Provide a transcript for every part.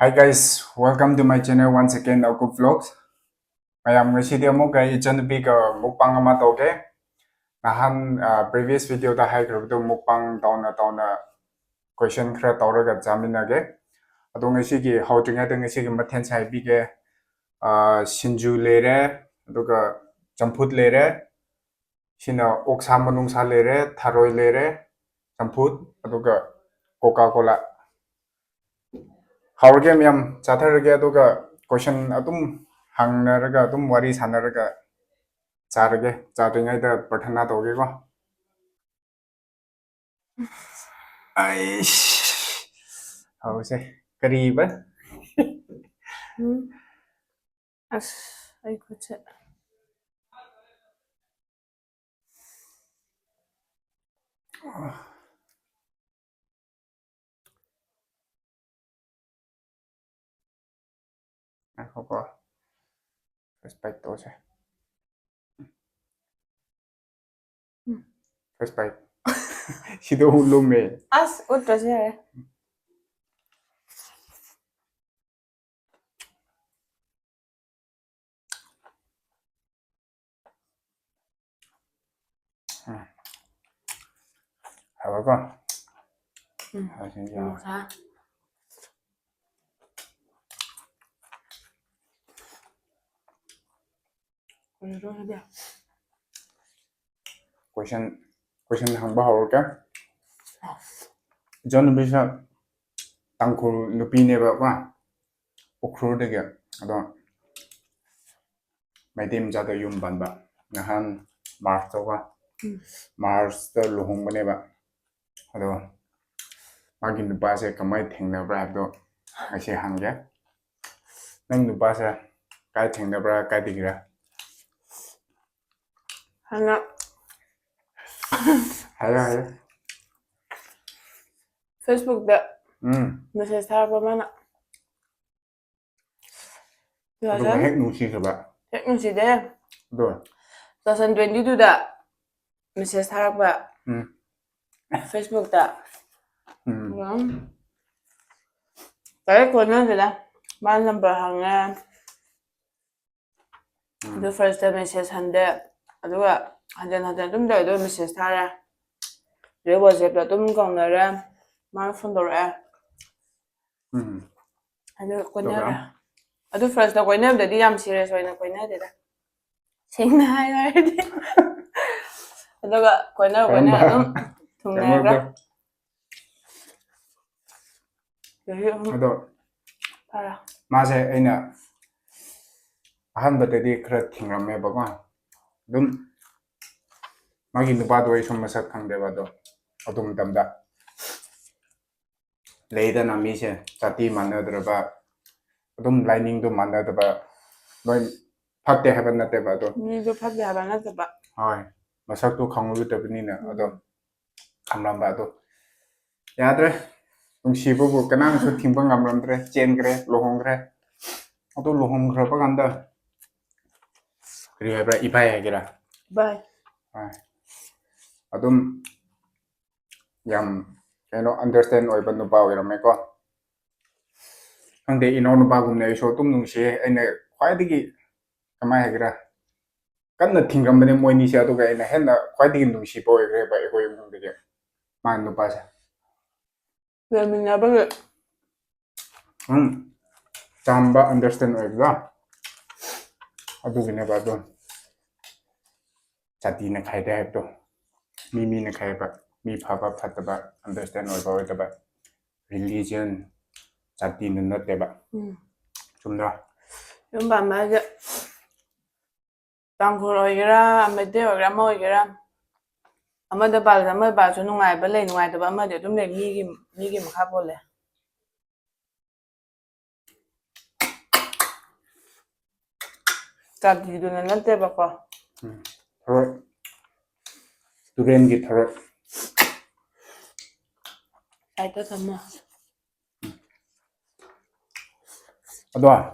Hi guys, welcome to my channel once again, Aku Vlogs. Mayam ngasi dia mo kay ichan bi ka mukbang ama toge. Nahan previous video da hai kru mukbang tauna question khra tawra ga jamina ge. Ado ngasi gi how to ngada ngasi gi mathen sai bi ge sinju lere aduga champut lere sina oksa manungsa lere tharoi lere champut aduga coca cola Howard Yam Chatharaga question Atum Hangnaraga Atum Wari Sanaraga Charage Chatinga the Patana Togigo. I how say Kariba As I could say. I hope respect those respect. She don't look me. As what does it? However, Okay. question hangba Howard John Bishop Tankul Lupine Baba Okru de Gap. Adon my team Jada Yum Banba Nahan Mars over Mars the Luhung Baneba. Ado Magin the Basa Kamai Ting the Brado. I say Hanga. Nang the Basa Kiting the Bra Katigra. Hang up. Hello. Facebook that Mrs. Harbour. Heck no she's about. Technology there. Do 2022 that Mrs. Harbour. Facebook that. Cái con nó thì là ban number hàng the first time message hande aduga hanjan tum da do message thara re WhatsApp da tum kong na ra ma phone do ra adu ko na adu first da ko na da di am serious wa na ko na da sing na hai ra di aduga ko na tum thung na ra Ado para Mase Aina Ahanbatedi Krat Tingrame Baga Dum Magin the Badway from Masak Kang Devado Adum Damda Later Namisha Tati Manadraba Adum lining to Manadaba Noy Pate Havan Natebado. ni do phat ya ba na ba Hi Masak to Kangu Tabinina Adom Kamlambado Yadre Shibu Kanang to Timbang Amrandre Chengre Lohongre Ado Lohong Rapaganda Rihabra Ipaya bye Adum Yam understand oiban no power ko ang de ino no bagum ne so tum nung she ene khwai digi kamai hagira kan na thingam ne moi ni sha to ga ene hen na khwai digi nung shi po gre ba ko yung de man no pa sa về mình là bao giờ chamba understand oiba adu gine ba don chati na khai de to mi na khai ba mi pha ba phat ba understand oiba ba religion chati na not de ba chumda yung bà mà giờ tăng khổ rồi ra mấy đứa rồi ra môi ra mà đứa bà là mới bà cho nó ngoài bên ngoài tụi bà mà để chúng này mi cái mà khác vô lẽ cả thì tụi nó tê bà co rồi student git rồi ai tới thầm mà Ado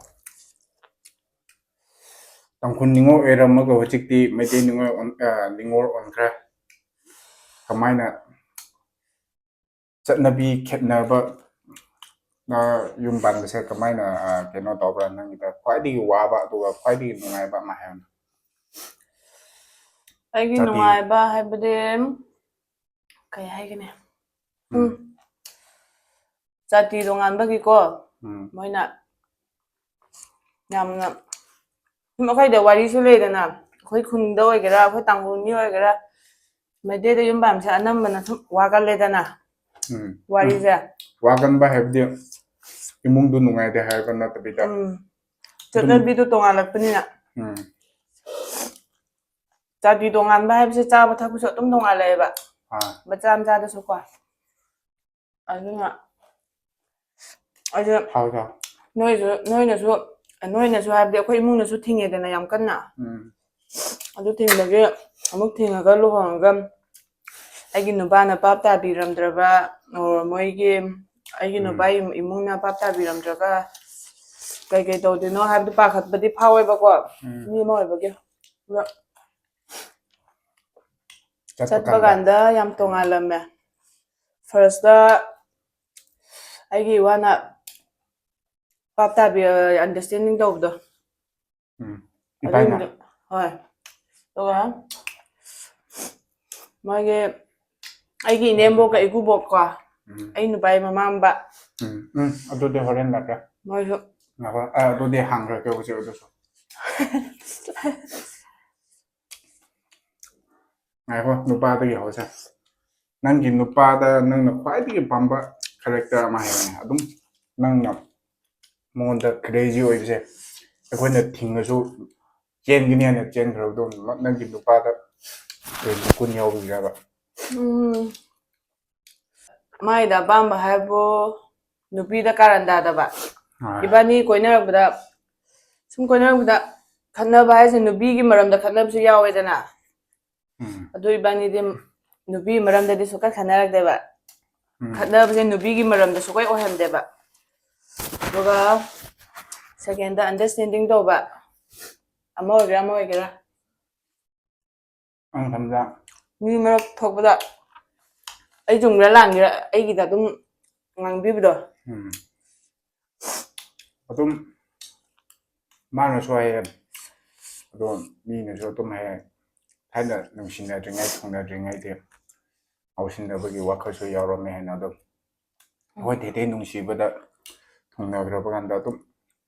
Tangkun ningo era maga hojikti mete ningo on kra kamaina chatnabi khetnaba ꯌꯨꯝ ꯄꯥꯟꯕꯁꯦ ꯀꯃꯥꯏꯅ ꯀꯩꯅꯣ ꯇꯧꯕ꯭ꯔꯥ ꯅꯪꯒꯤꯗ ꯈ꯭ꯋꯥꯏꯗꯒꯤ ꯋꯥꯕ ꯑꯗꯨꯒ ꯈ꯭ꯋꯥꯏꯗꯒꯤ ꯅꯨꯡꯉꯥꯏꯕ ꯑꯃ ꯍꯥꯏꯌꯣ ꯑꯩꯒꯤ ꯖꯥꯇꯤ ꯅꯨꯡꯉꯥꯏꯕ ꯍꯥꯏꯕꯗꯤ ꯀꯩ ꯍꯥꯏꯒꯅꯤ ꯖꯥꯇꯤ ꯇꯣꯉꯥꯟꯕꯒꯤꯀꯣ ꯃꯣꯏꯅ ꯌꯥꯝꯅ ꯁꯨꯝ ꯑꯩꯈꯣꯏꯗ ꯋꯥꯔꯤꯁꯨ ꯂꯩꯗꯅ ꯑꯩꯈꯣꯏ ꯈꯨꯟꯗ ꯑꯣꯏꯒꯦꯔꯥ ꯑꯩꯈꯣꯏ ꯇꯥꯡꯈꯨꯜ ꯃꯤ ꯑꯣꯏꯒꯦꯔꯥ ꯃꯩꯇꯩꯗ ꯌꯨꯝ ꯄꯥꯟꯕꯁꯦ ꯑꯅꯝꯕꯅ ꯁꯨꯝ ꯋꯥꯒꯜꯂꯦꯗꯅ ꯋꯥꯔꯤꯁꯦ ꯋꯥꯒꯟꯕ ꯍꯥꯏꯕꯗꯤ ꯏꯃꯨꯡꯗꯨ ꯅꯨꯡꯉꯥꯏꯇꯦ ꯍꯥꯏꯕ ꯅꯠꯇꯕꯤꯗ ꯑꯗꯨꯝ ꯆꯠꯅꯕꯤꯗꯣ ꯇꯣꯉꯥꯜꯂꯛꯄꯅꯤꯅ ꯖꯥꯇꯤ ꯇꯣꯉꯥꯟꯕ ꯍꯥꯏꯕꯁꯦ ꯆꯥꯕ ꯊꯛꯄꯁꯨ ꯑꯗꯨꯝ ꯇꯣꯉꯥꯜꯂꯛꯑꯦꯕ ꯃꯆꯥ ꯃꯆꯥꯗꯁꯨ ꯀꯣ ꯑꯗꯨꯅ ꯑꯩꯁꯦ ꯅꯣꯏꯅꯁꯨ ꯍꯥꯏꯕꯗꯤ ꯑꯩꯈꯣꯏ ꯏꯃꯨꯡꯅꯁꯨ ꯊꯤꯡꯉꯦꯗꯅ ꯌꯥꯝ ꯀꯟꯅ ꯑꯗꯨ ꯊꯤꯡꯕꯒꯤ ꯑꯃꯨꯛ ꯊꯤꯡꯉꯒ ꯂꯨꯍꯣꯡꯉꯒ ꯑꯩꯒꯤ ꯅꯨꯄꯥꯅ ꯄꯥꯞ ꯇꯥꯕꯤꯔꯝꯗ꯭ꯔꯕ ꯃꯣꯏꯒꯤ ꯑꯩꯒꯤ ꯅꯨꯄꯥꯒꯤ ꯏꯃꯨꯡꯅ ꯄꯥꯞ ꯇꯥꯕꯤꯔꯝꯗ꯭ꯔꯒ ꯀꯩ ꯇꯧꯗꯣꯏꯅꯣ ꯍꯥꯏꯕꯗꯤ ꯄꯥꯈꯠꯄꯗꯤ ꯐꯥꯎꯋꯦꯕꯀꯣ ꯃꯤ ꯑꯃ ꯑꯣꯏꯕꯒꯤ ꯆꯠꯄ ꯀꯥꯟꯗ ꯌꯥꯝ ꯇꯣꯉꯥꯜꯂꯝꯃꯦ ꯐꯥꯔꯁꯇ ꯑꯩꯒꯤ ꯏꯋꯥꯅ ꯄꯥꯞ ꯇꯥꯕꯤ ꯑꯟꯗꯔꯁꯇꯦꯟꯗꯤꯡ ꯇꯧꯕꯗꯣ ꯏꯄꯥꯏꯅ ꯍꯣꯏ ꯑꯗꯨꯒ ꯃꯣꯏꯒꯤ ꯑꯩꯒꯤ ꯏꯅꯦꯝꯕꯣꯛꯀ ꯏꯀꯨꯕꯣꯛꯀꯣ ꯑꯩ ꯅꯨꯄꯥꯒꯤ ꯃꯃꯥ ꯑꯗꯨꯗꯤ ꯍꯣꯔꯦꯟ ꯂꯥꯛꯀꯦ ꯃꯣꯏꯁꯨ ꯑꯗꯨꯗꯤ ꯍꯥꯡꯈ꯭ꯔꯒꯦ ꯍꯧꯖꯤꯛ ꯑꯗꯨꯁꯨ ꯉꯥꯏꯈꯣ ꯅꯨꯄꯥꯗꯒꯤ ꯍꯧꯁꯦ ꯅꯪꯒꯤ ꯅꯨꯄꯥꯗ ꯅꯪꯅ ꯈ꯭ꯋꯥꯏꯗꯒꯤ ꯄꯥꯝꯕ ꯀꯦꯔꯦꯛꯇꯔ ꯑꯃ ꯍꯥꯏꯕꯅꯦ ꯑꯗꯨꯝ ꯅꯪꯅ ꯃꯉꯣꯟꯗ ꯀ꯭ꯔꯦꯖꯤ ꯑꯣꯏꯕꯁꯦ ꯑꯩꯈꯣꯏꯅ ꯊꯤꯡꯉꯁꯨ ꯆꯦꯟꯒꯅꯤ ꯍꯥꯏꯅ ꯆꯦꯟꯈ꯭ꯔꯕꯗꯣ ꯅꯪꯒꯤ ꯅꯨꯄꯥꯗ ꯒꯨꯟ ꯌꯥꯎꯕꯤꯔꯕ ꯃꯥꯏꯗ ꯑꯄꯥꯝꯕ ꯍꯥꯏꯕꯨ ꯅꯨꯄꯤꯗ ꯀꯥꯔꯟ ꯇꯥꯗꯕ ꯏꯕꯥꯅꯤ ꯀꯣꯏꯅꯔꯛꯄꯗ ꯁꯨꯝ ꯀꯣꯏꯅꯔꯛꯄꯗ ꯈꯠꯅꯕ ꯍꯥꯏꯁꯦ ꯅꯨꯄꯤꯒꯤ ꯃꯔꯝꯗ ꯈꯠꯅꯕꯁꯨ ꯌꯥꯎꯋꯦꯗꯅ ꯑꯗꯨ ꯏꯕꯥꯅꯤꯗꯤ ꯅꯨꯄꯤꯒꯤ ꯃꯔꯝꯗꯗꯤ ꯁꯨꯡꯈꯠ ꯈꯠꯅꯔꯛꯇꯦꯕ ꯈꯠꯅꯕꯁꯦ ꯅꯨꯄꯤꯒꯤ ꯃꯔꯝꯗ ꯁꯨꯡꯑꯣꯏ ꯑꯣꯏꯍꯟꯗꯦꯕ ꯑꯗꯨꯒ ꯁꯦꯀꯦꯟꯗ ꯑꯟꯗꯔꯁꯇꯦꯟꯗꯤꯡ ꯇꯧꯕ ꯑꯃ ꯑꯣꯏꯒꯦꯔꯥ ꯃꯤ ꯃꯔꯛ ꯊꯣꯛꯄꯗ ꯑꯩ ꯆꯨꯝꯒꯦꯔꯥ ꯂꯥꯟꯒꯦꯔꯥ ꯑꯩꯒꯤꯗ ꯑꯗꯨꯝ ꯉꯥꯡꯕꯤꯕꯗꯣ ꯑꯗꯨꯝ ꯃꯥꯅꯁꯨ ꯍꯥꯏꯌꯦ ꯑꯗꯣ ꯃꯤꯅꯁꯨ ꯑꯗꯨꯝ ꯍꯥꯏꯌꯦ ꯊꯥꯏꯅ ꯅꯨꯡꯁꯤꯅꯗ꯭ꯔꯤꯉꯩ ꯊꯨꯡꯅꯗ꯭ꯔꯤꯉꯩꯗꯤ ꯉꯥꯎꯁꯤꯟꯅꯕꯒꯤ ꯋꯥꯈꯜꯁꯨ ꯌꯥꯎꯔꯝꯃꯦ ꯍꯥꯏꯅ ꯑꯗꯨꯝ ꯑꯩꯈꯣꯏ ꯊꯦꯊꯦ ꯅꯨꯡꯁꯤꯕꯗ ꯊꯨꯡꯅꯈ꯭ꯔꯕ ꯀꯥꯟꯗ ꯑꯗꯨꯝ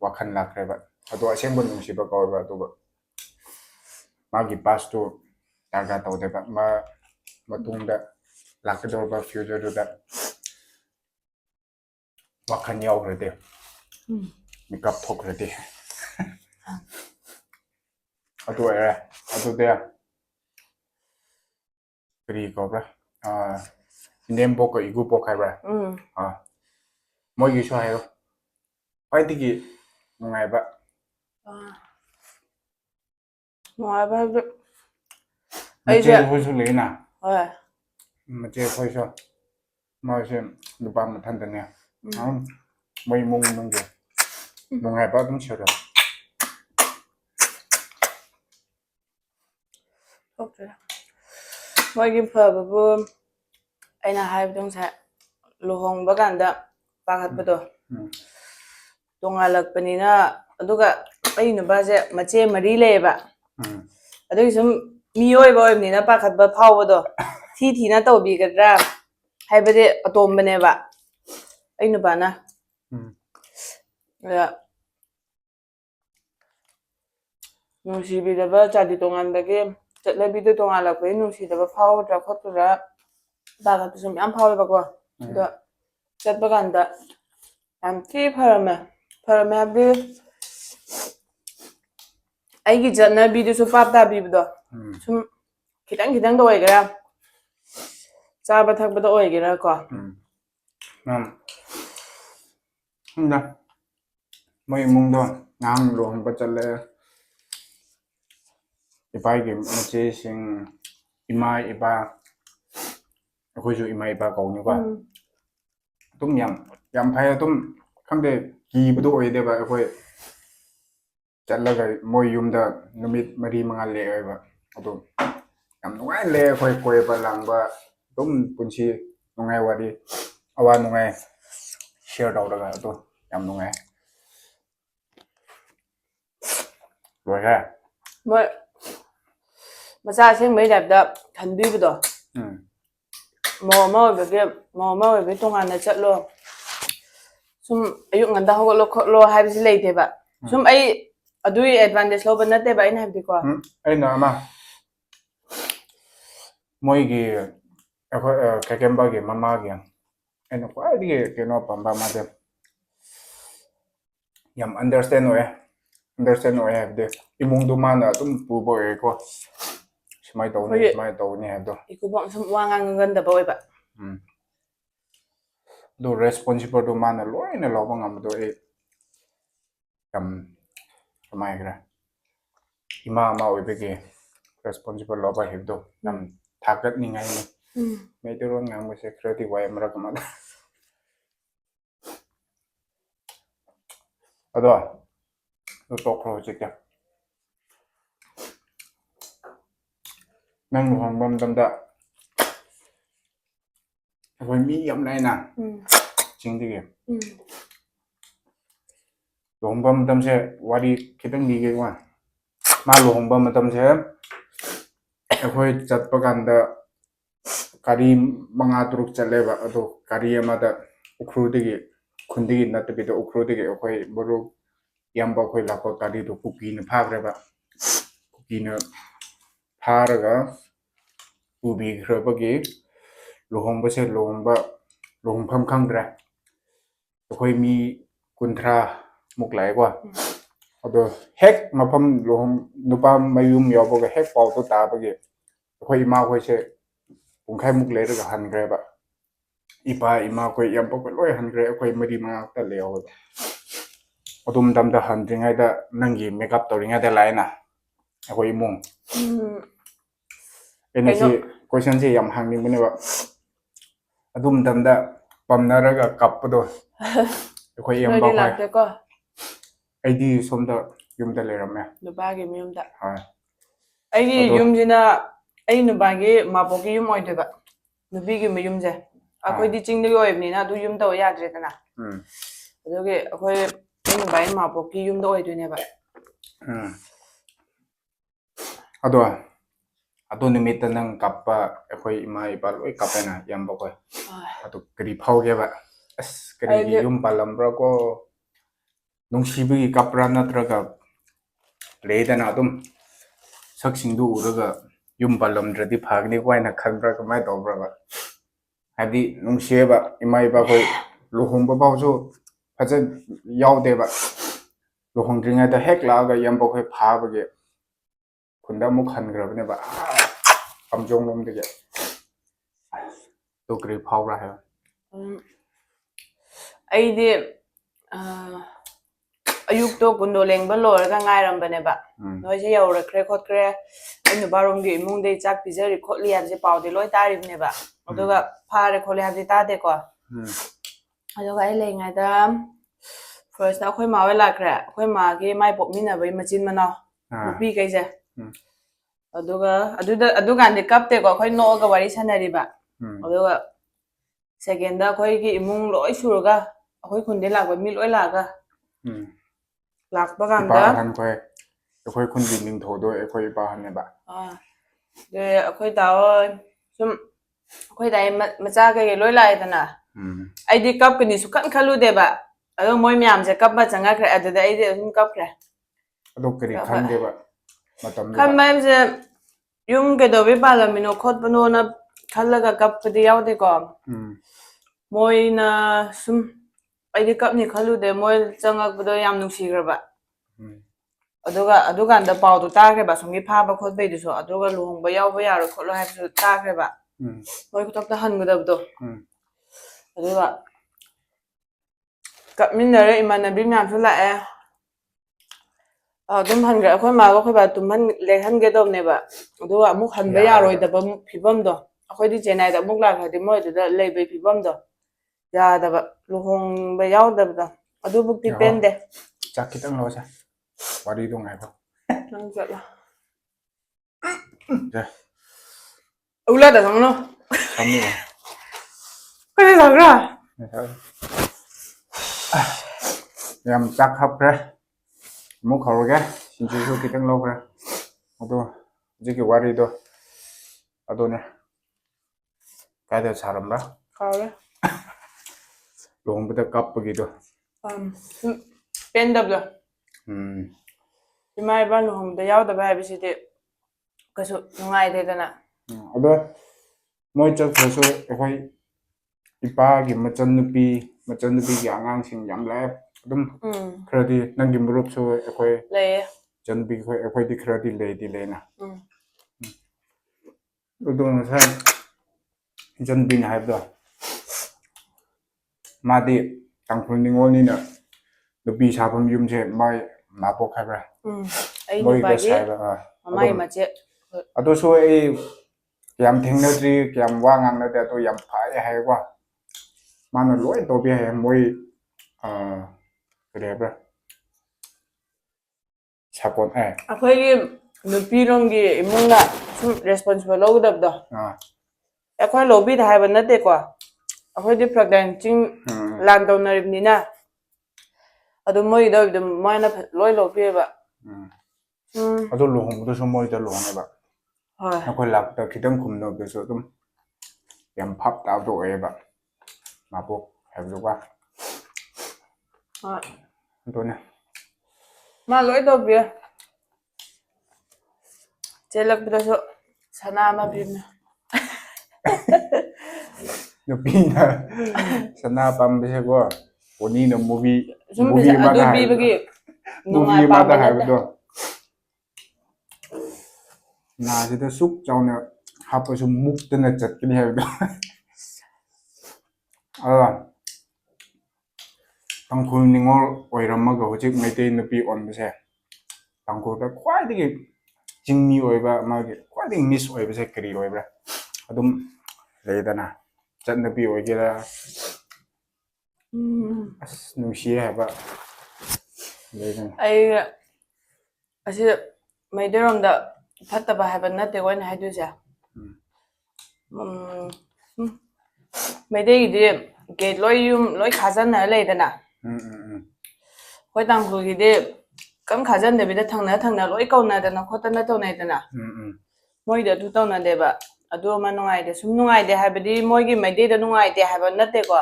ꯋꯥꯈꯜ ꯂꯥꯛꯈ꯭ꯔꯦꯕ ꯑꯗꯣ ꯑꯁꯦꯡꯕ ꯅꯨꯡꯁꯤꯕ ꯀꯧꯋꯦꯕ ꯑꯗꯨꯒ ꯃꯥꯒꯤ ꯄꯥꯁꯇꯨ ꯗꯔꯀꯥꯔ ꯇꯧꯗꯦꯕ ꯃꯇꯨꯡꯗ ꯂꯥꯛꯀꯗꯧꯔꯤꯕ ꯐ꯭ꯌꯨꯆꯔꯗꯨꯗ ꯋꯥꯈꯜ ꯌꯥꯎꯈ꯭ꯔꯗꯤ ꯃꯤꯀꯞ ꯊꯣꯛꯈ꯭ꯔꯗꯤ ꯑꯗꯨ ꯑꯣꯏꯔꯦ ꯑꯗꯨꯗꯤ ꯀꯔꯤ ꯀꯧꯕ꯭ꯔꯥ ꯏꯅꯦꯝꯄꯣꯛꯀ ꯏꯀꯨꯕꯣꯛ ꯍꯥꯏꯕ꯭ꯔꯥ ꯃꯣꯏꯒꯤꯁꯨ ꯍꯥꯏꯌꯣ ꯈ꯭ꯋꯥꯏꯗꯒꯤ ꯅꯨꯡꯉꯥꯏꯕ ꯍꯥꯏꯕꯗꯤ ꯃꯆꯦ ꯈꯣꯏꯁꯨ ꯂꯩꯅ ꯍꯣꯏ ꯃꯆꯦ ꯈꯣꯏꯁꯨ ꯃꯣꯏꯁꯦ ꯅꯨꯄꯥ ꯃꯊꯟꯇꯅꯦ ꯃꯣꯏ ꯏꯃꯨꯡ ꯃꯅꯨꯡꯒꯤ ꯅꯨꯡꯉꯥꯏꯕ ꯑꯗꯨꯝ ꯁꯦꯌꯔ ꯃꯣꯏꯒꯤ ꯐꯕꯕꯨ ꯑꯩꯅ ꯍꯥꯏꯕꯗꯣ ꯉꯁꯥꯏ ꯂꯨꯍꯣꯡꯕ ꯀꯥꯟꯗ ꯄꯥꯈꯠꯄꯗꯣ ꯇꯣꯉꯥꯜꯂꯛꯄꯅꯤꯅ ꯑꯗꯨꯒ ꯑꯩ ꯅꯨꯄꯥꯁꯦ ꯃꯆꯦ 4 ꯂꯩꯌꯦꯕ ꯑꯗꯨꯒꯤ ꯁꯨꯝ ꯃꯤꯑꯣꯏꯕ ꯑꯣꯏꯕꯅꯤꯅ ꯄꯥꯈꯠꯄ ꯐꯥꯎꯕꯗꯣ ꯊꯤꯅ ꯇꯧꯕꯤꯒꯗ꯭ꯔꯥ ꯍꯥꯏꯕꯗꯤ ꯑꯇꯣꯝꯕꯅꯦꯕ ꯑꯩ ꯅꯨꯄꯥꯅ ꯅꯨꯡꯁꯤꯕꯤꯗꯕ ꯖꯥꯇꯤ ꯇꯣꯉꯥꯟꯕꯒꯤ ꯆꯠꯅꯕꯤꯗꯣ ꯇꯣꯉꯥꯜꯂꯛꯄꯒꯤ ꯅꯨꯡꯁꯤꯗꯕ ꯐꯥꯎꯒꯗ꯭ꯔꯥ ꯈꯣꯠꯀꯗ꯭ꯔꯥ ꯄꯥꯈꯠꯄꯁꯨ ꯃꯌꯥꯝ ꯐꯥꯎꯋꯦꯕꯀꯣ ꯑꯗꯣ ꯆꯠꯄ ꯀꯥꯟꯗ ꯌꯥꯝ ꯊꯤ ꯐꯔꯝꯃꯦ ꯍꯥꯏꯕꯗꯤ ꯑꯩꯒꯤ ꯆꯠꯅꯕꯤꯗꯨꯁꯨ ꯄꯥꯞ ꯇꯥꯕꯤꯕꯗꯣ ꯁꯨꯝ ꯈꯤꯇꯪꯗ ꯑꯣꯏꯒꯦꯔꯥ ꯆꯥꯕ ꯊꯛꯄꯗ ꯑꯣꯏꯒꯦꯔꯥ ꯀꯣ ꯃꯣꯏ ꯏꯃꯨꯡꯗꯣ ꯉꯍꯥꯟ ꯂꯨꯍꯣꯡꯕ ꯆꯠꯂꯦ ꯏꯄꯥꯒꯤ ꯃꯆꯦꯁꯤꯡ ꯏꯃꯥ ꯏꯄꯥ ꯑꯩꯈꯣꯏꯁꯨ ꯏꯃꯥ ꯏꯄꯥ ꯀꯧꯅꯤꯀꯣ ꯑꯗꯨꯝ ꯌꯥꯝ ꯐꯩ ꯑꯗꯨꯝ ꯈꯪꯗꯦ ꯀꯤꯕꯗꯣ ꯑꯣꯏꯗꯦꯕ ꯑꯩꯈꯣই ꯆꯠꯂꯒ ꯃꯣꯏ ꯌꯨꯝꯗ ꯅꯨꯃꯤꯠ 4-5 ꯂꯦꯛꯑꯦꯕ ꯑꯗꯨ ꯌꯥꯝ ꯅꯨꯡꯉꯥꯏ ꯂꯩ ꯑꯩꯈꯣꯏ ꯀꯣꯏꯕ ꯂꯥꯡꯕ ꯑꯗꯨꯝ ꯄꯨꯟꯁꯤ ꯅꯨꯡꯉꯥꯏ ꯋꯥꯔꯤ ꯑꯋꯥ ꯅꯨꯡꯉꯥꯏ share ตรงกันตัวยำตรงไงรวยแค่ Mới mà ra xem mấy đẹp đẹp thần đi bây giờ อืม mò về cái tung ăn là chất luôn sum ayu nganda ho lo hai bisi lei te ba sum ai adui advantage lo ban te ba in have ko ไอ้หน่อยมา moigi kakembagi mamagi eno kwa dige keno pamba mate yam understand we have de imung du mana tum pu bo e ko smai to ni have do iku bong sum wangang ngan da boy ba do responsible du mana loi na lo bang am do e kam kamai gra ima ma we be responsible lo ba have do nam thagat ni ngai ni mấy đứa con ngang mới sẽ creative way mà ra cái mặt ở đó nó tốt rồi chứ kìa năng hoàng bom tâm đạ với mỹ ẩm này nè chính thì kìa hoàng bom tâm sẽ qua đi cái tăng đi cái qua mà hoàng bom tâm sẽ với chặt bạc ăn đó kari mga turuk chale ba ado kari amada ukrudigi khundigi natbida ukrudigi okoi boru yamba khoi lapa kari do kuki na phagre ba kuki na pharaga ubi khrabagi lohomba se lohompham khangdra okoi mi kunthra muklai kwa ado hek mafam lohom nupa mayum yoboga hek paw to tabagi okoi ma khoi se Pungkai muk le ga han gre ba ipa ima koi yam pok loi han gre koi mari ma ta leo ba odum dam da han ringai da nangi makeup to ringai da lai na koi mung energy question si yam hang ni mune ba odum dam da pam na ra ga kap do koi yam ba koi ai di som da yum da le ram ya no ba ge mi yum da ha ai di yum jina ai no ba ge ma bo ge yum oi de ba no bi ge mi yum je akoi di ching de oi ni na du yum da ya dre da na ado ge akoi ai no ba ma bo ge yum da oi de ne ba ado nimit nang kappa akoi ima ipa loi kappa na yam ba koi ado kri phau ge ba as kri gi yum palam bra ko nungsibi kapra natraga leidana adum saksingdu uraga yum palam dradi phagni kwaina khanbra kamai dobra ba hadi nungsieba imai ba koi lohomba bawjo phaja yaude ba lohongringa da hek la ga yam ba koi phabage khunda mu khangrabne ba kamjong lom de to kri phawra ha ai di ayuk to kundo lengba lor ga ngairam bane ba noi je yaura kre khot kre ai no barom gi imung de chak pizari khotli ya je paw de loi tari ne ba odoga phare khole ha de ta de ko adoga ai le ngai da first na khoi ma we la kra khoi ma gi mai pop ni na bai machin manao nupi kai je adoga aduga de kap te ko khoi no ga wari sanari ba adoga second da khoi gi imung loi surga khoi khun de la ba mi loi la ga lạc bác ăn đó han khoi khun bi ning tho do khoi ba han ne ba de khoi tao sum khoi dai ma cha cái lối lại ta na ai đi cấp cái ni su kan khalu de ba ado moi myam je cấp ba changa kra ado de ai de sum cấp kra ado kri khan de ba matam kan mai je yum ke do bi ba la mino khot bano na khalla ga cấp di yaw de ko moi na sum ai di cấp ni khalu de moi changa ba do yam nu si gra ba aduga anda paw to ta kre ba sum gi pha ba khot be du so aduga luhong ba yaw ba ya ro khot lo ha su ta kre ba moi ko ta han ga da do aduga cấp min na re imana bi myam su la e dum han ga khoi ma ga khoi ba tum han le han ge dom ne ba aduga amuk han ba ya roi da ba phibam do akhoi di chenai da muk la kha di moi da le be phibam do ya da ba luhong ba yaw da ba adu buk ti pen de chak kitang lo cha wari do ngai ba nang ja la ja ula da sang no samni cái này là ra ꯌꯥꯝ ꯆꯥꯛ ꯍꯥꯞꯈ꯭ꯔꯦ ꯑꯃꯨꯛ ꯍꯧꯔꯒꯦ ꯁꯤꯡꯖꯨꯁꯨ ꯈꯤꯇꯪ ꯂꯧꯈ꯭ꯔꯦ ꯑꯗꯣ ꯍꯧꯖꯤꯛꯀꯤ ꯋꯥꯔꯤꯗꯣ ꯑꯗꯨꯅꯦ ꯀꯥꯏꯗ ꯁꯥꯔꯝꯕ꯭ꯔꯥ ꯀꯥꯎꯔꯦ ꯂꯨꯍꯣꯡꯕꯗ ꯀꯥꯞꯄꯒꯤꯗꯣ ꯄꯦꯟꯗꯕꯗꯣ ꯎꯝ ꯏꯃꯥ ꯏꯄꯥ ꯂꯨꯍꯣꯡꯕꯗ ꯌꯥꯎꯗꯕ ꯍꯥꯏꯕꯁꯤꯗꯤ ꯀꯩꯁꯨ ꯅꯨꯡꯉꯥꯏꯇꯦꯗꯅ ꯑꯗꯣ ꯃꯣꯏ ꯆꯠꯈ꯭ꯔꯁꯨ ꯑꯩꯈꯣꯏ ꯏꯄꯥꯒꯤ ꯃꯆꯟꯅꯨꯄꯤꯒꯤ ꯑꯉꯥꯡꯁꯤꯡ ꯌꯥꯝ ꯂꯥꯛꯑꯦ ꯑꯗꯨꯝ ꯈꯔꯗꯤ ꯅꯪꯒꯤ ꯃꯔꯨꯞꯁꯨ ꯑꯩꯈꯣꯏ ꯂꯩꯌꯦ ꯏꯆꯟꯅꯨꯄꯤ ꯑꯩꯈꯣꯏꯗꯤ ꯈꯔꯗꯤ ꯂꯩꯅ ꯎꯝ ꯑꯗꯣ ꯉꯁꯥꯏ ꯏꯆꯟꯅꯨꯄꯤꯅ ꯍꯥꯏꯕꯗꯣ ꯃꯥꯗꯤ ꯇꯥꯡꯈꯨꯜ ꯅꯤꯉꯣꯜꯅꯤꯅ ꯅꯨꯄꯤ ꯁꯥꯐꯝ ꯌꯨꯝꯁꯦ ꯃꯥꯄꯣꯛ ꯍꯥꯏꯕ꯭ꯔꯥ ꯑꯩ ꯃꯣꯏꯒ ꯅꯨꯄꯥꯒꯤ ꯁꯥꯏꯕ ꯃꯃꯥꯏ ꯃꯆꯦ ꯑꯗꯨꯁꯨ ꯑꯩ ꯀꯌꯥꯝ ꯊꯦꯡꯅꯗ꯭ꯔꯤ ꯀꯌꯥꯝ ꯋꯥ ꯉꯥꯡꯅꯗꯦ ꯑꯗꯣ ꯌꯥꯝ ꯐꯩ ꯍꯥꯏꯌꯦꯀꯣ ꯃꯥꯅ ꯂꯣꯏ ꯇꯧꯕꯤ ꯍꯥꯏꯌꯦ ꯃꯣꯏ ꯀꯔꯤ ꯍꯥꯏꯕ꯭ꯔꯥ ꯁꯥꯄꯣꯟ ꯑꯩꯈꯣꯏꯒꯤ ꯅꯨꯄꯤꯔꯣꯝꯒꯤ ꯏꯃꯨꯡꯅ ꯁꯨꯝ ꯔꯦꯁꯄꯣꯟꯁꯤꯕꯜ ꯂꯧꯒꯗꯕꯗꯣ ꯑꯩꯈꯣꯏ ꯂꯧꯕꯤꯗ ꯍꯥꯏꯕ ꯅꯠꯇꯦꯀꯣ ꯑꯩꯈꯣꯏꯗꯤ ꯐ꯭ꯔꯛꯗꯥꯏꯟ ꯆꯤꯡ ꯂꯥꯟ ꯇꯧꯅꯔꯤꯕꯅꯤꯅ ꯑꯗꯨ ꯃꯣꯏꯒꯤꯗ ꯑꯗꯨꯝ ꯃꯣꯏꯅ ꯂꯣꯏ ꯂꯧꯕꯤꯑꯕ ꯑꯗꯨ ꯂꯨꯍꯣꯡꯕꯗꯨꯁꯨ ꯃꯣꯏꯗ ꯂꯨꯍꯣꯡꯉꯦꯕ ꯍꯣꯏ ꯑꯩꯈꯣꯏ ꯂꯥꯛꯄꯗ ꯈꯤꯇꯪ ꯈꯨꯝꯅꯕꯗꯁꯨ ꯑꯗꯨꯝ ꯌꯥꯝ ꯚꯥꯞ ꯇꯥꯕꯗꯣ ꯑꯣꯏꯌꯦꯕ ꯃꯥꯕꯣꯛ ꯍꯥꯏꯕꯗꯨꯀꯣ ꯍꯣꯏ ꯑꯗꯨꯅꯦ ꯃꯥ ꯂꯣꯏ ꯇꯧꯕꯤꯌꯦ ꯆꯦꯜꯂꯛꯄꯗꯁꯨ ꯁꯅꯥ ꯑꯃ ꯄꯤꯕꯅꯦ ꯅꯨꯄꯤꯅ ꯁꯅꯥ ꯄꯥꯝꯕꯁꯦꯀꯣ ꯄꯣꯅꯤꯅ ꯃꯨꯚꯤ ꯁꯨꯝ ꯑꯗꯨ ꯑꯃꯗ ꯍꯥꯏꯕꯗꯣ ꯄꯤꯕꯒꯤ ꯃꯨꯚꯤ ꯅꯨꯡꯉꯥꯏ ꯑꯃꯗ ꯄꯥꯝꯕ ꯅꯠꯇꯦ ꯍꯥꯏꯕꯗꯣ ꯉꯥꯁꯤꯗ ꯁꯨꯛ ꯆꯥꯎꯅ ꯍꯥꯞꯄꯁꯨ ꯃꯨꯛꯇꯅ ꯆꯠꯀꯅꯤ ꯍꯥꯏꯕꯗꯣ ꯑꯗꯨꯒ ꯇꯥꯡꯈꯨꯜ ꯅꯤꯉꯣꯜ ꯑꯣꯏꯔꯝꯃꯒ ꯍꯧꯖꯤꯛ ꯃꯩꯇꯩ ꯅꯨꯄꯤ ꯑꯣꯟꯕꯁꯦ ꯇꯥꯡꯈꯨꯜꯗ ꯈ꯭ꯋꯥꯏꯗꯒꯤ ꯆꯤꯡꯃꯤ ꯑꯣꯏꯕ ꯃꯥꯒꯤ ꯈ꯭ꯋꯥꯏꯗꯒꯤ ꯃꯤꯁ ꯑꯣꯏꯕꯁꯦ ꯀꯔꯤ ꯑꯣꯏꯕ꯭ꯔꯥ ꯑꯗꯨꯝ ꯂꯩꯗꯅ ꯆꯠꯅꯕꯤ ꯑꯣꯏꯒꯦꯔꯥ ꯑꯁ ꯅꯨꯡꯁꯤꯌꯦ ꯍꯥꯏꯕ ꯂꯩꯗꯅ ꯑꯩ ꯑꯁꯤ ꯃꯩꯇꯩꯔꯣꯝꯗ ꯐꯠꯇꯕ ꯍꯥꯏꯕ ꯅꯠꯇꯦꯀꯣ ꯑꯩꯅ ꯍꯥꯏꯗꯣꯏꯁꯦ ꯃꯩꯇꯩꯒꯤꯗꯤ ꯒꯦꯠ ꯂꯣꯏ ꯌꯨꯝ ꯂꯣꯏ ꯈꯥꯖꯤꯟꯅꯔ ꯂꯩꯗꯅ ꯑꯩꯈꯣꯏ ꯇꯥꯡꯈꯨꯜꯒꯤꯗꯤ ꯀꯝ ꯈꯥꯖꯟꯗꯕꯤꯗ ꯊꯪꯅ ꯂꯣꯏ ꯀꯧꯅꯗꯅ ꯈꯣꯠꯇꯅ ꯇꯧꯅꯩꯗꯅ ꯃꯣꯏꯗꯤ ꯑꯗꯨ ꯇꯧꯅꯗꯦꯕ ꯑꯗꯨ ꯑꯃ ꯅꯨꯡꯉꯥꯏꯇꯦ ꯁꯨꯝ ꯅꯨꯡꯉꯥꯏꯇꯦ ꯍꯥꯏꯕꯗꯤ ꯃꯣꯏꯒꯤ ꯃꯩꯇꯩꯗ ꯅꯨꯡꯉꯥꯏꯇꯦ ꯍꯥꯏꯕ ꯅꯠꯇꯦꯀꯣ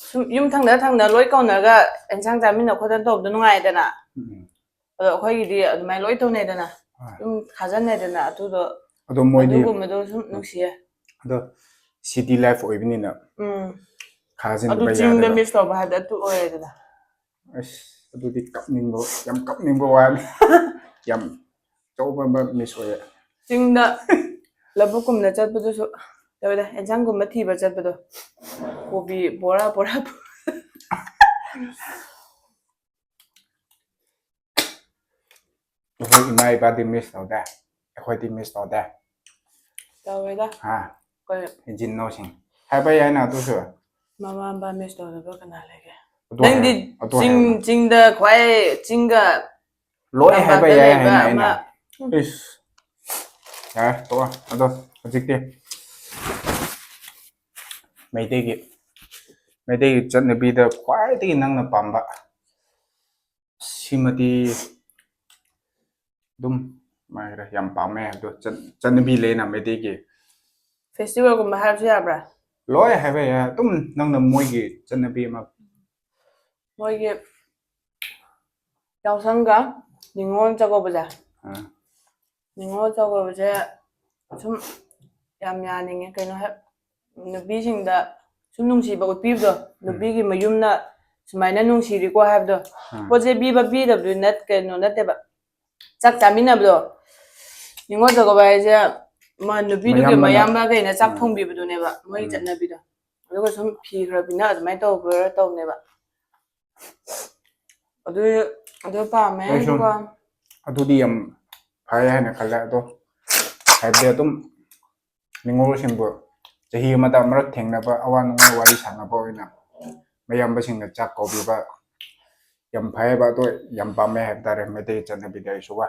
ꯁꯨꯝ ꯌꯨꯝꯊꯪꯅ ꯂꯣꯏ ꯀꯧꯅꯔꯒ ꯑꯦꯟꯁꯥꯡ ꯆꯥꯃꯤꯟꯅ ꯈꯣꯠꯇꯅ ꯇꯧꯕꯗꯣ ꯅꯨꯡꯉꯥꯏꯗꯅ ꯑꯗꯣ ꯑꯩꯈꯣꯏꯒꯤꯗꯤ ꯑꯗꯨꯃꯥꯏꯅ ꯂꯣꯏ ꯇꯧꯅꯩꯗꯅ ꯁꯨꯝ ꯈꯥꯖꯟꯅꯩꯗꯅ ꯑꯗꯨꯗꯣ ꯑꯗꯣ ꯃꯣꯏꯗꯤ ꯑꯗꯨꯒꯨꯝꯕꯗꯣ ꯁꯨꯝ ꯅꯨꯡꯁꯤꯌꯦ ꯑꯗꯣ ꯁꯤꯇꯤ ꯂꯥꯏꯐ ꯑꯣꯏꯕꯅꯤꯅ ꯑꯗꯨ ꯈꯥꯖꯤꯟꯗꯕ ꯆꯤꯡꯗ ꯌꯥꯗꯕ ꯃꯤꯁ ꯇꯧꯕ ꯍꯥꯏꯕꯗꯣ ꯑꯗꯨ ꯑꯣꯏꯔꯦꯗꯅ ꯑꯁ ꯑꯗꯨꯗꯤ ꯌꯥꯝ ꯀꯞꯅꯤꯡꯕ ꯋꯥꯅꯤ ꯌꯥꯝ ꯑꯆꯧꯕ ꯑꯃ ꯃꯤꯁ ꯑꯣꯏꯌꯦ ꯆꯤꯡꯗ ꯂꯧꯕꯨꯛꯀꯨꯝꯅ ꯆꯠꯄꯗꯨꯁꯨ ꯇꯧꯋꯦꯗ ꯑꯦꯟꯁꯥꯡꯒꯨꯝꯕ ꯊꯤꯕ ꯆꯠꯄꯗꯣ ꯀꯣꯕꯤ ꯕꯣꯔꯥ ꯑꯩꯈꯣꯏ ꯏꯃꯥ ꯏꯄꯥꯗꯤ ꯃꯤꯁ ꯇꯧꯗꯦ ꯑꯩꯈꯣꯏꯗꯤ ꯃꯤꯁ ꯇꯧꯗꯦ ꯇꯧꯋꯦꯗ ꯑꯩꯈꯣꯏ ꯏꯆꯤꯟ ꯏꯅꯥꯎꯁꯤꯡ ꯍꯥꯏꯕ ꯌꯥꯏꯅ ꯑꯗꯨꯁꯨ ꯃꯃꯥ ꯃꯄꯥ ꯃꯤꯁ ꯇꯧꯗꯕ ꯀꯅꯥ ꯂꯩꯒꯦ ꯑꯗꯨ ꯅꯪꯗꯤ ꯍꯥꯏꯌꯨꯅ ꯆꯤꯡꯗ ꯈ꯭ꯋꯥꯏ ꯆꯤꯡꯒ ꯂꯣꯏ ꯍꯥꯏꯕ ꯇꯝꯄꯥꯛꯇ ꯌꯥꯏ ꯂꯩꯕ ꯍꯥꯏꯅ ꯑꯃ ꯑꯩꯅ ꯏꯁ ꯌꯥꯔꯦ ꯇꯣꯛꯑꯣ ꯑꯗꯣ ꯍꯧꯖꯤꯛꯇꯤ ꯃꯩꯇꯩꯒꯤ ꯆꯠꯅꯕꯤꯗ ꯈ꯭ꯋꯥꯏꯗꯒꯤ ꯅꯪꯅ ꯄꯥꯝꯕ ꯁꯤꯃꯗꯤ ꯑꯗꯨꯝ ꯃꯥꯏꯔꯦ ꯌꯥꯝ ꯄꯥꯝꯃꯦ ꯑꯗꯣ ꯆꯠꯅꯕꯤ ꯂꯩꯅ ꯃꯩꯇꯩꯒꯤ ꯐꯦꯁꯇꯤꯚꯦꯜꯒꯨꯝꯕ ꯍꯥꯏꯔꯁꯨ ꯌꯥꯕ꯭ꯔꯥ ꯂꯣꯏ ꯍꯥꯏꯕ ꯌꯥꯏ ꯑꯗꯨꯝ ꯅꯪꯅ ꯃꯣꯏꯒꯤ ꯆꯠꯅꯕꯤ ꯑꯃ ꯃꯣꯏꯒꯤ ꯌꯥꯎꯁꯪꯒ ꯅꯤꯉꯣꯜ ꯆꯥꯛꯀꯧꯕꯁꯦ ꯅꯤꯉꯣꯜ ꯆꯥꯛꯀꯧꯕꯁꯦ ꯁꯨꯝ ꯌꯥꯝ ꯌꯥꯅꯤꯡꯉꯦ ꯀꯩꯅꯣ ꯍꯥꯏ ꯅꯨꯄꯤꯁꯤꯡꯗ ꯁꯨꯝ ꯅꯨꯡꯁꯤꯕ ꯎꯠꯄꯤꯕꯗꯣ ꯅꯨꯄꯤꯒꯤ ꯃꯌꯨꯝꯅ ꯁꯨꯃꯥꯏꯅ ꯅꯨꯡꯁꯤꯔꯤꯀꯣ ꯍꯥꯏꯕꯗꯣ ꯄꯣꯠꯁꯦ ꯄꯤꯕ ꯄꯤꯗꯕꯗꯨ ꯀꯩꯅꯣ ꯅꯠꯇꯦꯕ ꯆꯥꯛ ꯆꯥꯃꯤꯟꯅꯕꯗꯣ ꯅꯤꯉꯣꯜ ꯆꯥꯛꯀꯧꯕ ꯍꯥꯏꯁꯦ ꯅꯨꯄꯤꯗꯨꯒꯤ ꯃꯌꯥꯝꯕꯅ ꯃꯌꯥꯝꯕ ꯀꯩꯅ ꯆꯥꯛ ꯊꯣꯡꯕꯤꯕꯗꯨꯅꯦꯕ ꯃꯣꯏꯒꯤ ꯆꯠꯅꯕꯤꯗꯣ ꯑꯗꯨꯒ ꯁꯨꯝ ꯐꯤ ꯈꯔ ꯄꯤꯅ ꯑꯗꯨꯃꯥꯏꯅ ꯇꯧꯅꯦꯕ ꯑꯗꯨ ꯄꯥꯝꯃꯦ ꯑꯩꯁꯨ ꯑꯗꯨꯒ ꯑꯗꯨꯗꯤ ꯌꯥꯝ ꯐꯩ ꯍꯥꯏꯅ ꯈꯜꯂꯦ ꯑꯗꯣ ꯍꯥꯏꯕꯗꯤ ꯑꯗꯨꯝ ꯅꯤꯉꯣꯜꯁꯤꯡꯕꯨ ꯆꯍꯤ ꯑꯃꯗ ꯑꯃꯔꯛ ꯊꯦꯡꯅꯕ ꯑꯋꯥ ꯅꯨꯡꯉꯥꯏ ꯋꯥꯔꯤ ꯁꯥꯟꯅꯕ ꯑꯣꯏꯅ ꯃꯌꯥꯝꯕꯁꯤꯡꯅ ꯆꯥꯛ ꯀꯧꯕꯤꯕ ꯌꯥꯝ ꯐꯩꯌꯦꯕ ꯑꯗꯣ ꯌꯥꯝ ꯄꯥꯝꯃꯦ ꯍꯥꯏꯕ ꯇꯥꯔꯦ ꯃꯩꯇꯩ ꯆꯠꯅꯕꯤꯗ ꯑꯩꯁꯨ ꯋꯥ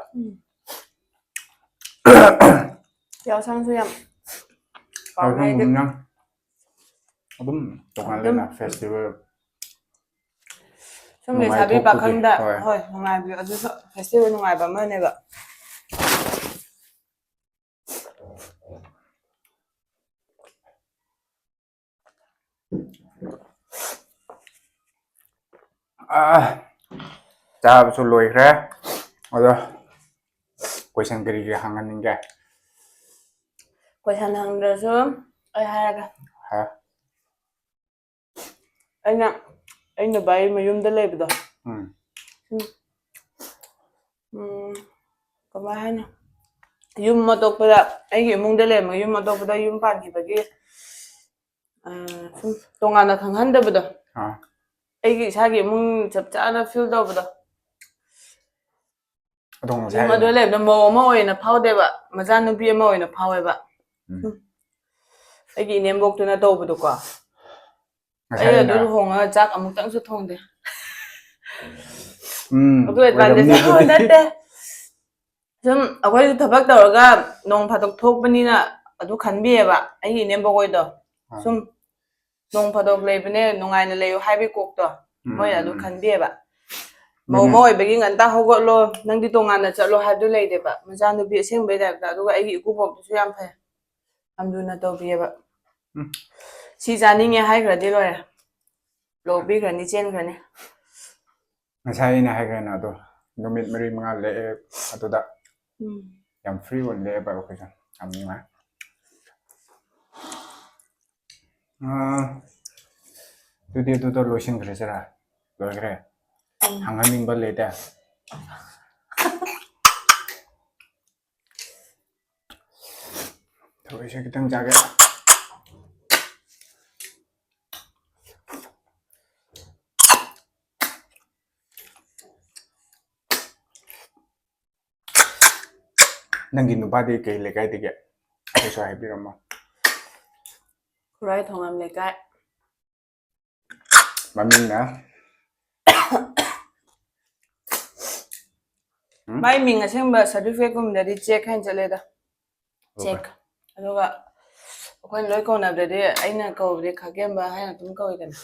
ꯌꯥꯎꯁꯪꯁꯨ ꯌꯥꯝ ꯄꯥꯝꯃꯦ ꯑꯩꯗꯤ ꯌꯥꯎꯁꯪꯒꯨꯝꯅ ꯑꯗꯨꯝ ꯑꯗꯨꯝ ꯇꯣꯉꯥꯜꯂꯦꯅ ꯐꯦꯁꯇꯤꯚꯦꯜ ꯁꯨꯝ ꯂꯩꯁꯥꯕꯤ ꯄꯥꯈꯪꯗ ꯍꯣꯏ ꯍꯣꯏ ꯅꯨꯡꯉꯥꯏꯕꯤꯌꯨ ꯑꯗꯨꯁꯨ ꯐꯦꯁꯇꯤꯚꯦꯜ ꯅꯨꯡꯉꯥꯏꯕ ꯑꯃꯅꯦꯕ ꯆꯥꯕꯁꯨ ꯂꯣꯏꯈ꯭ꯔꯦ ꯑꯗꯣ ꯀꯣꯏꯁꯟ ꯀꯔꯤ ꯍꯪꯍꯟꯅꯤꯡꯒꯦ ꯀꯣꯏꯁꯟ ꯍꯪꯗ꯭ꯔꯁꯨ ꯑꯩ ꯍꯥꯏꯔꯒ ꯍꯥ ꯑꯩꯅ ꯕꯥꯏ ꯃꯌꯨꯝꯗ ꯂꯩꯕꯗꯣ ꯀꯃꯥꯏ ꯍꯥꯏꯅꯤ ꯌꯨꯝ ꯑꯇꯣꯞꯄꯗ ꯑꯩꯒꯤ ꯏꯃꯨꯡꯗ ꯂꯩꯔꯝꯕ ꯌꯨꯝ ꯑꯇꯣꯞꯄꯗ ꯌꯨꯝ ꯄꯥꯟꯈꯤꯕꯒꯤ ꯁꯨꯝ ꯇꯣꯉꯥꯟꯅ ꯈꯪꯍꯟꯗꯕꯗꯣ ꯑꯩꯒꯤ ꯏꯁꯥꯒꯤ ꯏꯃꯨꯡ ꯆꯞ ꯆꯥꯅ ꯐꯤꯜ ꯇꯧꯕꯗꯣ ꯌꯨꯝ ꯑꯗꯨ ꯂꯩꯕꯗ ꯃꯧ ꯑꯃ ꯑꯣꯏꯅ ꯐꯥꯎꯗꯦꯕ ꯃꯆꯥꯅꯨꯄꯤ ꯑꯃ ꯑꯣꯏꯅ ꯐꯥꯎꯋꯦꯕ ꯑꯩꯒꯤ ꯏꯅꯦꯝꯕꯣꯛꯇꯨꯅ ꯇꯧꯕꯗꯣꯀꯣ ꯑꯩ ꯑꯗꯨ ꯂꯨꯍꯣꯡꯉꯒ ꯆꯥꯛ ꯑꯃꯨꯛꯇꯪꯁꯨ ꯊꯣꯡꯗꯦ ꯑꯗꯨ ꯑꯦꯗꯚꯥꯟꯇꯦꯖ ꯅꯠꯇꯦ ꯁꯨꯝ ꯑꯩꯈꯣꯏꯁꯨ ꯊꯕꯛ ꯇꯧꯔꯒ ꯅꯣꯡ ꯐꯥꯗꯣꯛ ꯊꯣꯛꯄꯅꯤꯅ ꯑꯗꯨ ꯈꯟꯕꯤꯌꯦꯕ ꯑꯩꯒꯤ ꯏꯅꯦꯝꯕꯣꯛ ꯍꯣꯏꯗꯣ ꯁꯨꯝ ꯅꯣꯡ ꯐꯥꯗꯣꯛ ꯂꯩꯕꯅꯦ ꯅꯨꯡꯉꯥꯏꯅ ꯂꯩꯌꯨ ꯍꯥꯏꯕꯒꯤ ꯀꯣꯛꯇꯣ ꯃꯣꯏꯅ ꯑꯗꯨ ꯈꯟꯕꯤꯌꯦꯕ ꯃꯧ ꯑꯃ ꯑꯣꯏꯕꯒꯤ ꯉꯟꯇꯥ ꯍꯧꯒꯠꯂꯣ ꯅꯪꯗꯤ ꯇꯣꯉꯥꯟꯅ ꯆꯠꯂꯣ ꯍꯥꯏꯕꯗꯨ ꯂꯩꯗꯦꯕ ꯃꯆꯥꯅꯨꯄꯤ ꯑꯁꯦꯡꯕꯩ ꯇꯥꯏꯞꯇ ꯑꯗꯨꯒ ꯑꯩꯒꯤ ꯏꯀꯨꯕꯣꯛꯇꯨꯁꯨ ꯌꯥꯝ ꯐꯩ ꯌꯥꯝ ꯂꯨꯅ ꯇꯧꯕꯤꯌꯦꯕ ꯁꯤ ꯆꯥꯅꯤꯡꯉꯦ ꯍꯥꯏꯈ꯭ꯔꯗꯤ ꯂꯣꯏꯔꯦ ꯂꯧꯕꯤꯈ꯭ꯔꯅꯤ ꯆꯦꯟꯈ꯭ꯔꯅꯤ ꯉꯁꯥꯏ ꯑꯩꯅ ꯍꯥꯏꯈ꯭ꯔꯦꯅ ꯑꯗꯣ ꯅꯨꯃꯤꯠ 4-5 ꯂꯦꯛꯑꯦ ꯑꯗꯨꯗ ꯌꯥꯝ ꯐ꯭ꯔꯤ ꯑꯣꯏꯅ ꯂꯦꯛꯑꯦꯕ ꯑꯩꯈꯣꯏꯁꯨ ꯌꯥꯝ ꯅꯨꯡꯉꯥꯏ ꯑꯗꯨꯗꯤ ꯑꯗꯨꯗ ꯂꯣꯏꯁꯤꯟꯈ꯭ꯔꯁꯤꯔꯥ ꯂꯣꯏꯈ꯭ꯔꯦ ꯍꯪꯍꯟꯅꯤꯡꯕ ꯂꯩꯇꯦ ꯊꯕꯤꯁꯨ khitang ꯆꯥꯒꯦ ꯅꯪꯒꯤ ꯅꯨꯄꯥꯗꯤ ꯀꯩ ꯂꯩꯀꯥꯏꯗꯒꯤ ꯑꯩꯁꯨ ꯍꯥꯏꯕꯤꯔꯝꯃꯣ ꯈꯨꯔꯥꯏ ꯊꯣꯡꯉꯝ ꯂꯩꯀꯥꯏ ꯃꯃꯤꯡꯅ ꯃꯥꯏ ꯃꯤꯡ ꯑꯁꯦꯡꯕ ꯁꯥꯔꯇꯤꯐꯤꯀꯦꯠꯀꯨꯝꯕꯗꯗꯤ ꯆꯦꯛ ꯍꯥꯏꯅ ꯆꯠꯂꯦꯗ ꯆꯦꯛ ꯑꯗꯨꯒ ꯑꯩꯈꯣꯏꯅ ꯂꯣꯏ ꯀꯧꯅꯕꯗꯗꯤ ꯑꯩꯅ ꯀꯧꯕꯗꯤ ꯈꯥꯒꯦꯝꯕ ꯍꯥꯏꯅ ꯑꯗꯨꯝ ꯀꯧꯏꯗꯅ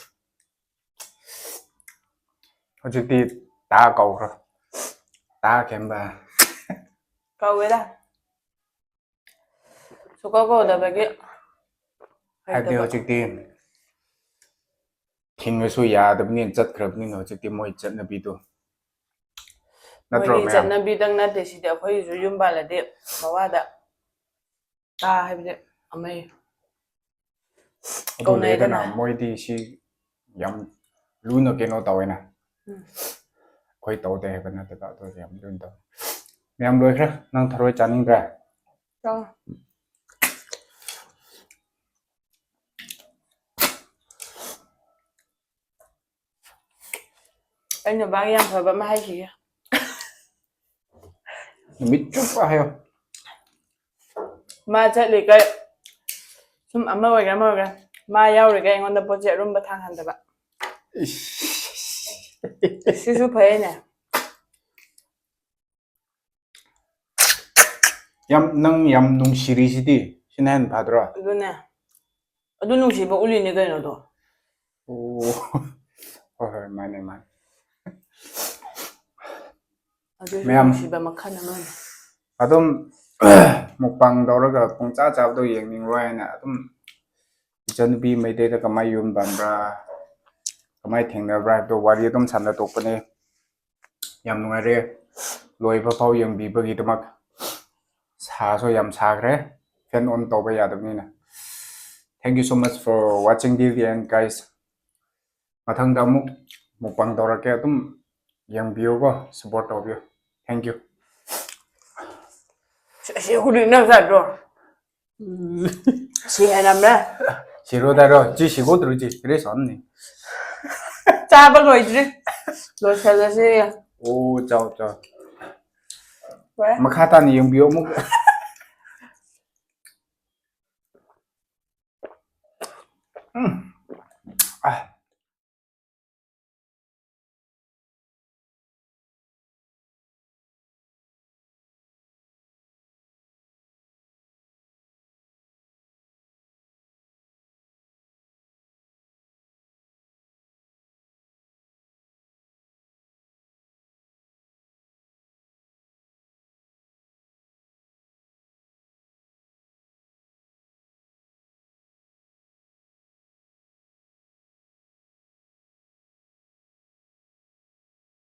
ꯍꯧꯖꯤꯛꯇꯤ ꯇꯥ ꯀꯧꯈ꯭ꯔꯣ ꯇꯥ ꯈꯦꯝꯕ ꯀꯧꯋꯦꯗ ꯁꯨꯀꯧ ꯀꯧꯗꯕꯒꯤ ꯍꯥꯏꯕꯗꯤ ꯍꯧꯖꯤꯛꯇꯤ ꯊꯤꯡꯉꯁꯨ ꯌꯥꯗꯕꯅꯤꯅ ꯆꯠꯈ꯭ꯔꯕꯅꯤꯅ ꯍꯧꯖꯤꯛꯇꯤ ꯃꯣꯏ ꯆꯠꯅꯕꯤꯗꯣ ꯅꯠꯇ꯭ꯔꯣ ꯃꯣꯏꯒꯤ ꯃꯌꯥꯝ ꯆꯠꯅꯕꯤꯗꯪ ꯅꯠꯇꯦ ꯁꯤꯗꯤ ꯑꯩꯈꯣꯏꯒꯤꯁꯨ ꯌꯨꯝ ꯄꯥꯜꯂꯗꯤ ꯃꯋꯥꯗ ꯇꯥ ꯍꯥꯏꯕꯁꯦ ꯑꯃ ꯑꯗꯨ ꯂꯩꯗꯅ ꯃꯣꯏꯗꯤ ꯁꯤ ꯌꯥꯝ ꯂꯨꯅ ꯀꯩꯅꯣ ꯇꯧꯋꯦꯅ ꯑꯩꯈꯣꯏ ꯇꯧꯗꯦ ꯍꯥꯏꯕ ꯅꯠꯇꯕ ꯑꯗꯨ ꯌꯥꯝ ꯂꯨꯅ ꯇꯧꯋꯦ ꯃꯌꯥꯝ ꯂꯣꯏꯈ꯭ꯔꯦ ꯅꯪ ꯊꯔꯣꯏ ꯆꯥꯅꯤꯡꯗ꯭ꯔꯦ ꯑꯩꯅ ꯕꯥꯒꯤ ꯌꯥꯝ ꯐꯕ ꯑꯃ ꯍꯥꯏꯈꯤꯒꯦ ꯅꯨꯃꯤꯠ ꯆꯨꯞꯄ ꯍꯥꯏꯌꯣ ꯃꯥ ꯆꯠꯂꯤꯈꯩ ꯁꯨꯝ ꯑꯃ ꯑꯣꯏꯒꯦꯔꯥ ꯑꯃ ꯑꯣꯏꯒꯦꯔꯥ ꯃꯥ ꯌꯥꯎꯔꯤꯈꯩ ꯑꯩꯉꯣꯟꯗ ꯄꯣꯠ ꯆꯩ ꯑꯔꯨꯝꯕ ꯊꯥꯡꯍꯟꯗꯕ ꯁꯤꯁꯨ ꯐꯩꯅꯦ ꯅꯪ ꯌꯥꯝ ꯅꯨꯡꯁꯤꯔꯤꯁꯤꯗꯤ ꯁꯤꯅ ꯍꯦꯟꯅ ꯐꯗ꯭ꯔꯣ ꯑꯗꯨꯅꯦ ꯑꯗꯨ ꯅꯨꯡꯁꯤꯕ ꯎꯠꯂꯤꯅꯦ ꯀꯩꯅꯣꯗꯣ ꯑꯣ ꯍꯣꯏ ꯍꯣꯏ ꯃꯥꯅꯦ ꯃꯥꯅꯦ ꯑꯗꯨꯁꯨ ꯃꯌꯥꯝ ꯅꯨꯡꯁꯤꯕ ꯃꯈꯜ ꯑꯃꯅꯤ ꯑꯗꯨꯝ ꯃꯨꯛꯕꯥꯡ ꯇꯧꯔꯒ ꯄꯨꯡꯆꯥ ꯆꯥꯕꯗꯣ ꯌꯦꯡꯅꯤꯡꯔꯣꯏ ꯍꯥꯏꯅ ꯑꯗꯨꯝ ꯏꯆꯟꯅꯨꯄꯤ ꯃꯩꯇꯩꯗ ꯀꯃꯥꯏ ꯌꯨꯝ ꯄꯥꯟꯕ꯭ꯔꯥ ꯀꯃꯥꯏꯅ ꯊꯦꯡꯅꯕ꯭ꯔꯥ ꯍꯥꯏꯕꯗꯣ ꯋꯥꯔꯤ ꯑꯗꯨꯝ ꯁꯥꯟꯅꯊꯣꯛꯄꯅꯦ ꯌꯥꯝ ꯅꯨꯡꯉꯥꯏꯔꯦ ꯂꯣꯏꯕ ꯐꯥꯎ ꯌꯦꯡꯕꯤꯕꯒꯤꯗꯃꯛ ꯁꯥꯁꯨ ꯌꯥꯝ ꯁꯥꯈ꯭ꯔꯦ ꯐꯦꯟ ꯑꯣꯟ ꯇꯧꯕ ꯌꯥꯗꯕꯅꯤꯅ thank you so much for watching this and guys ꯃꯊꯪꯗ ꯑꯃꯨꯛ ꯃꯨꯛꯕꯥꯡ ꯇꯧꯔꯛꯀꯦ ꯑꯗꯨꯝ ꯌꯦꯡꯕꯤꯌꯨꯀꯣ ꯁꯞꯄꯣꯔꯠ ꯇꯧꯕꯤꯌꯨ ꯊꯦꯡꯛ ꯌꯨ ꯁꯤ ꯍꯨꯔꯤꯅ ꯅꯪꯖꯗ꯭ꯔꯣ ꯁꯤ ꯍꯥꯏꯔꯝꯃꯦ 시로다로 지 시고들지 그래서 왔네. 짜봐 loꯏꯗ꯭ꯔꯤ ꯂꯣꯏꯁꯜꯂꯁꯤ 오 짜오 짜. 왜? ꯃꯈꯥ ꯇꯥꯅ ꯌꯦꯡꯕꯤꯌꯣ ꯑꯃꯨꯛ.